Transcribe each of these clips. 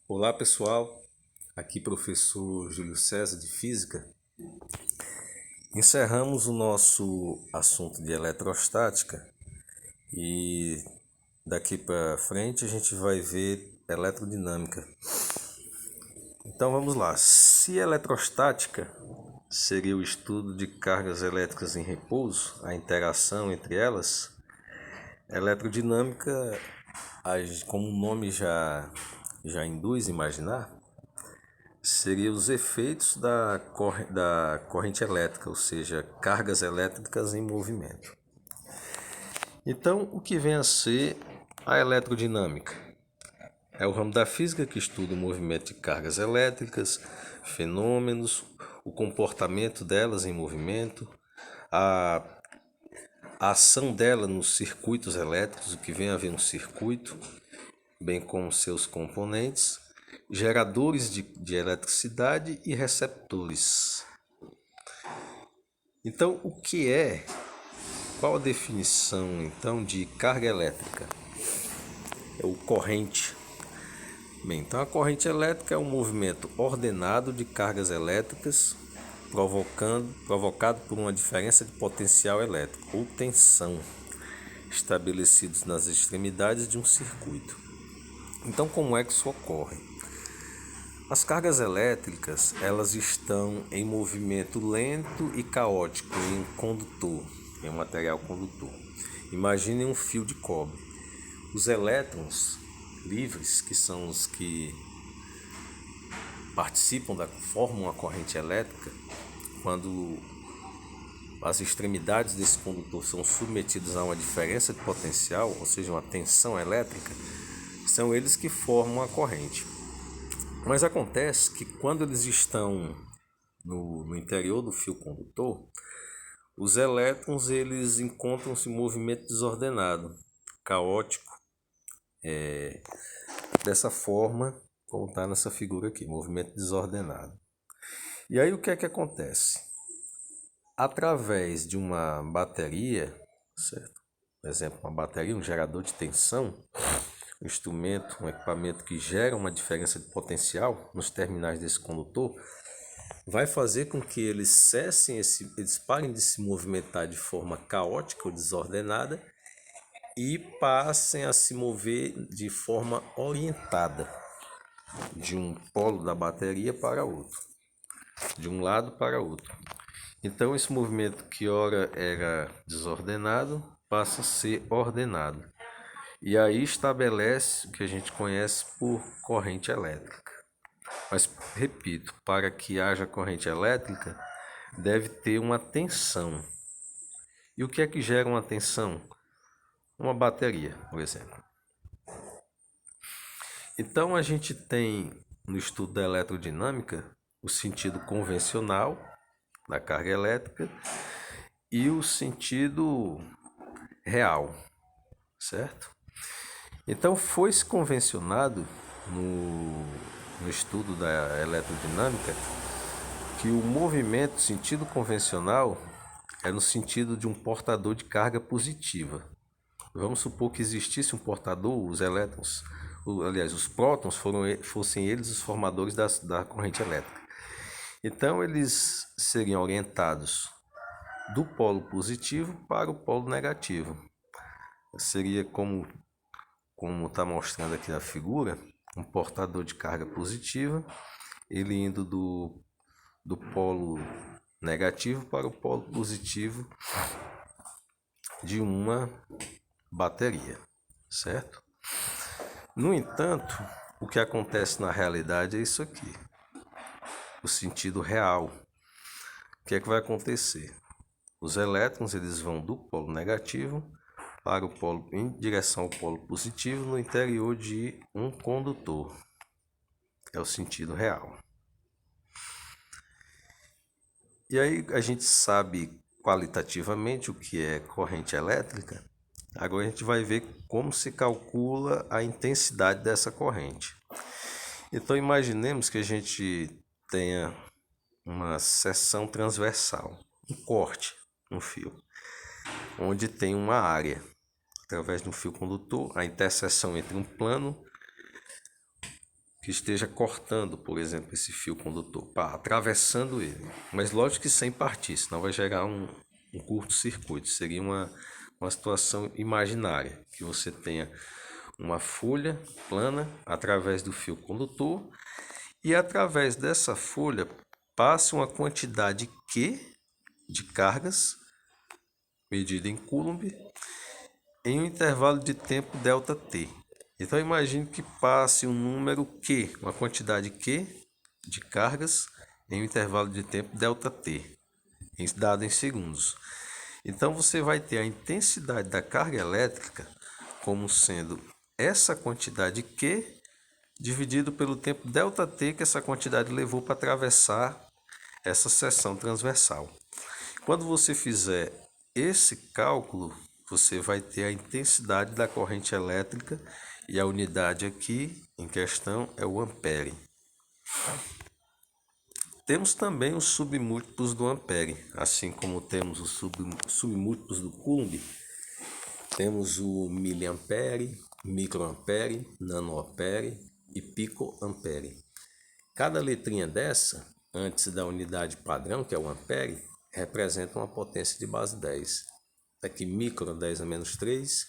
Olá pessoal, aqui professor Júlio César de Física. Encerramos o nosso assunto de eletrostática e daqui para frente a gente vai ver eletrodinâmica. Então vamos lá. Se eletrostática seria o estudo de cargas elétricas em repouso, a interação entre elas, eletrodinâmica, como o nome já induz a imaginar, seria os efeitos da corrente elétrica, ou seja, cargas elétricas em movimento. Então, o que vem a ser a eletrodinâmica? É o ramo da física que estuda o movimento de cargas elétricas, fenômenos, o comportamento delas em movimento, a ação dela nos circuitos elétricos, o que vem a ver um circuito, bem como seus componentes, geradores de eletricidade e receptores. Então, qual a definição então de carga elétrica? É o corrente. Bem, então a corrente elétrica é um movimento ordenado de cargas elétricas provocado por uma diferença de potencial elétrico ou tensão estabelecidos nas extremidades de um circuito. Então, como é que isso ocorre? As cargas elétricas, elas estão em movimento lento e caótico em um condutor, em um material condutor. Imaginem um fio de cobre. Os elétrons livres, que são os que formam a corrente elétrica, quando as extremidades desse condutor são submetidas a uma diferença de potencial, ou seja, uma tensão elétrica, são eles que formam a corrente. Mas acontece que quando eles estão no interior do fio condutor, os elétrons eles encontram-se em movimento desordenado, caótico, dessa forma, como está nessa figura aqui, movimento desordenado. E aí o que é que acontece? Através de uma bateria, certo? Por exemplo, uma bateria, um gerador de tensão, um instrumento, um equipamento que gera uma diferença de potencial nos terminais desse condutor, vai fazer com que eles eles parem de se movimentar de forma caótica ou desordenada e passem a se mover de forma orientada, de um polo da bateria para outro, de um lado para outro. Então esse movimento que ora era desordenado passa a ser ordenado. E aí estabelece o que a gente conhece por corrente elétrica. Mas, repito, para que haja corrente elétrica, deve ter uma tensão. E o que é que gera uma tensão? Uma bateria, por exemplo. Então, a gente tem, no estudo da eletrodinâmica, o sentido convencional da carga elétrica e o sentido real, certo? Então, foi-se convencionado no estudo da eletrodinâmica que o movimento, sentido convencional, é no sentido de um portador de carga positiva. Vamos supor que existisse um portador, os elétrons, os prótons fossem eles os formadores da corrente elétrica. Então, eles seriam orientados do polo positivo para o polo negativo. Seria como está mostrando aqui na figura, um portador de carga positiva, ele indo do polo negativo para o polo positivo de uma bateria, certo? No entanto, o que acontece na realidade é isso aqui, o sentido real. O que é que vai acontecer? Os elétrons eles vão do polo negativo para o polo em direção ao polo positivo no interior de um condutor. É o sentido real. E aí a gente sabe qualitativamente o que é corrente elétrica. Agora a gente vai ver como se calcula a intensidade dessa corrente. Então imaginemos que a gente tenha uma seção transversal, um corte no fio, onde tem uma área. Através de um fio condutor, a interseção entre um plano, que esteja cortando, por exemplo, esse fio condutor, atravessando ele. Mas lógico que sem partir, senão vai gerar um curto-circuito. Seria uma situação imaginária, que você tenha uma folha plana através do fio condutor e através dessa folha passe uma quantidade Q de cargas, medida em Coulomb, em um intervalo de tempo ΔT. Então imagine que passe um número Q, uma quantidade Q de cargas em um intervalo de tempo ΔT, dado em segundos. Então você vai ter a intensidade da carga elétrica como sendo essa quantidade Q dividido pelo tempo ΔT que essa quantidade levou para atravessar essa seção transversal. Quando você fizer esse cálculo, você vai ter a intensidade da corrente elétrica e a unidade aqui em questão é o ampere. Temos também os submúltiplos do ampere, assim como temos os submúltiplos do Coulomb. Temos o miliampere, microampere, nanoampere e picoampere. Cada letrinha dessa, antes da unidade padrão, que é o ampere, representa uma potência de base 10. Aqui micro 10 a menos 3,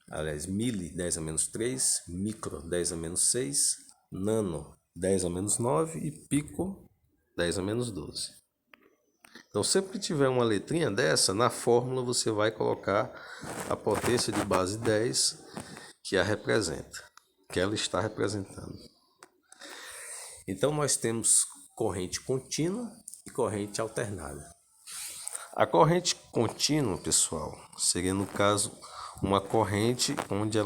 aliás, mili 10 a menos 3, micro 10 a menos 6, nano 10 a menos 9 e pico 10 a menos 12. Então, sempre que tiver uma letrinha dessa, na fórmula você vai colocar a potência de base 10 que a representa, que ela está representando. Então, nós temos corrente contínua e corrente alternada. A corrente contínua, pessoal, seria no caso uma corrente onde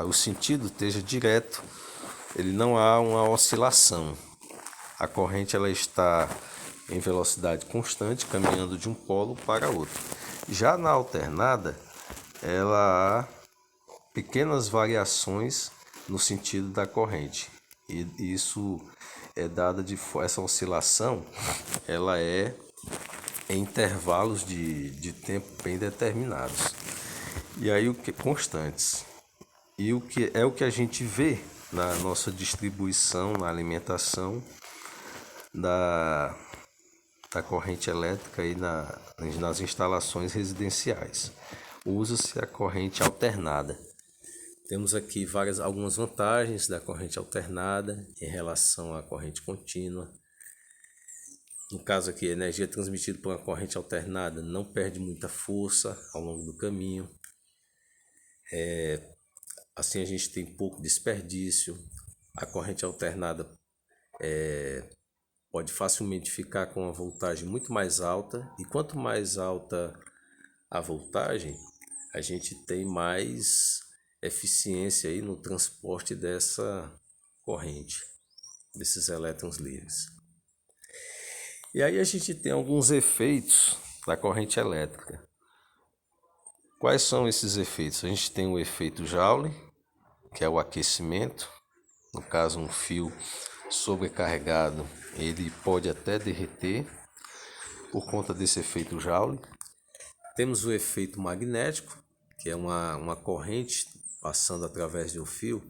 o sentido esteja direto, ele não há uma oscilação. A corrente ela está em velocidade constante, caminhando de um polo para outro. Já na alternada, ela há pequenas variações no sentido da corrente. E isso é dada essa oscilação, ela é em intervalos de tempo bem determinados. E aí constantes. E o que a gente vê na nossa distribuição, na alimentação da corrente elétrica e nas instalações residenciais. Usa-se a corrente alternada. Temos aqui algumas vantagens da corrente alternada em relação à corrente contínua. No caso aqui, a energia transmitida por uma corrente alternada não perde muita força ao longo do caminho. Assim a gente tem pouco desperdício. A corrente alternada pode facilmente ficar com uma voltagem muito mais alta. E quanto mais alta a voltagem, a gente tem mais eficiência aí no transporte dessa corrente, desses elétrons livres. E aí a gente tem alguns efeitos da corrente elétrica. Quais são esses efeitos? A gente tem o efeito Joule, que é o aquecimento. No caso, um fio sobrecarregado, ele pode até derreter por conta desse efeito Joule. Temos o efeito magnético, que é uma corrente passando através de um fio,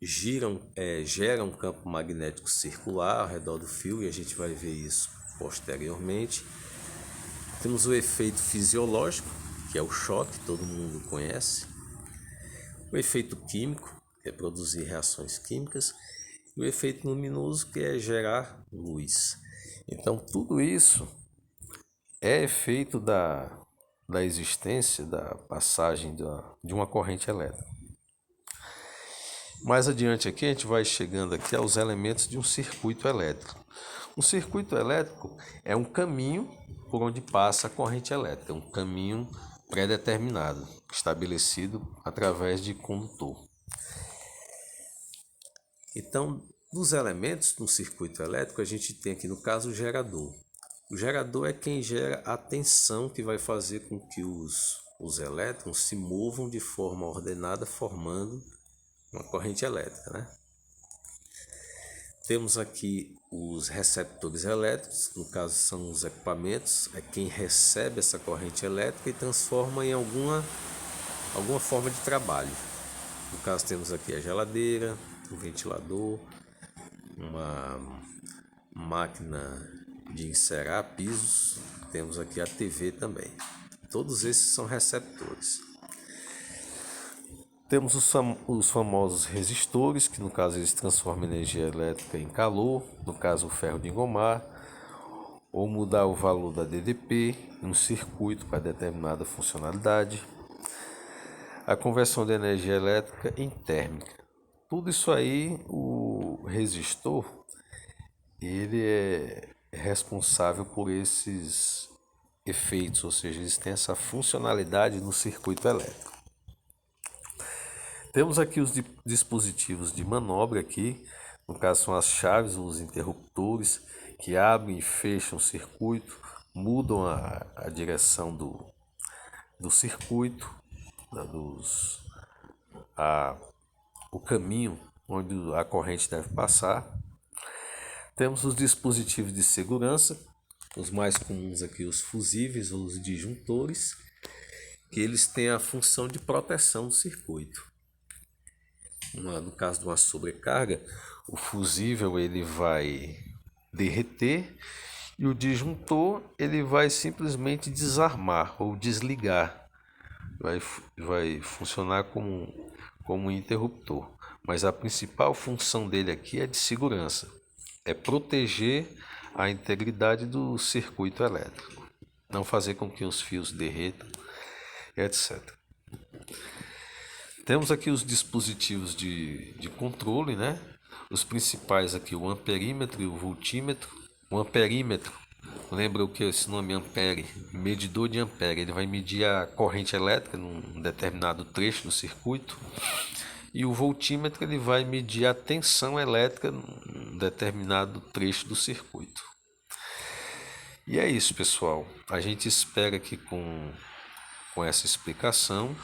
gera um campo magnético circular ao redor do fio, e a gente vai ver isso posteriormente. Temos o efeito fisiológico, que é o choque, todo mundo conhece. O efeito químico, que é produzir reações químicas. E o efeito luminoso, que é gerar luz. Então, tudo isso é efeito da existência, da passagem de uma corrente elétrica. Mais adiante aqui, a gente vai chegando aqui aos elementos de um circuito elétrico. Um circuito elétrico é um caminho por onde passa a corrente elétrica, um caminho pré-determinado, estabelecido através de condutor. Então, dos elementos do circuito elétrico, a gente tem aqui no caso o gerador. O gerador é quem gera a tensão que vai fazer com que os elétrons se movam de forma ordenada, formando uma corrente elétrica, né? Temos aqui os receptores elétricos, no caso são os equipamentos, é quem recebe essa corrente elétrica e transforma em alguma forma de trabalho. No caso, temos aqui a geladeira, o ventilador, uma máquina de encerar pisos, temos aqui a TV também. Todos esses são receptores. Temos os famosos resistores, que no caso eles transformam energia elétrica em calor, no caso o ferro de engomar, ou mudar o valor da DDP em um circuito para determinada funcionalidade. A conversão de energia elétrica em térmica. Tudo isso aí, o resistor, ele é responsável por esses efeitos, ou seja, eles têm essa funcionalidade no circuito elétrico. Temos aqui os dispositivos de manobra aqui, no caso são as chaves, os interruptores, que abrem e fecham o circuito, mudam a direção do circuito, o caminho onde a corrente deve passar. Temos os dispositivos de segurança, os mais comuns aqui, os fusíveis ou os disjuntores, que eles têm a função de proteção do circuito. No caso de uma sobrecarga, o fusível ele vai derreter e o disjuntor ele vai simplesmente desarmar ou desligar, vai funcionar como um interruptor. Mas a principal função dele aqui é de segurança, é proteger a integridade do circuito elétrico, não fazer com que os fios derretam, etc. Temos aqui os dispositivos de controle, né? Os principais aqui, o amperímetro e o voltímetro. O amperímetro, lembra o que esse nome ampere? Medidor de ampere. Ele vai medir a corrente elétrica num determinado trecho do circuito. E o voltímetro ele vai medir a tensão elétrica num determinado trecho do circuito. E é isso, pessoal. A gente espera que com essa explicação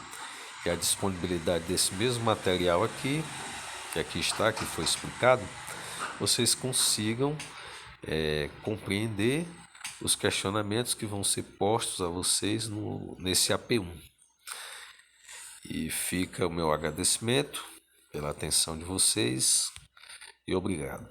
e a disponibilidade desse mesmo material aqui, que aqui está, que foi explicado, vocês consigam compreender os questionamentos que vão ser postos a vocês nesse AP1. E fica o meu agradecimento pela atenção de vocês e obrigado.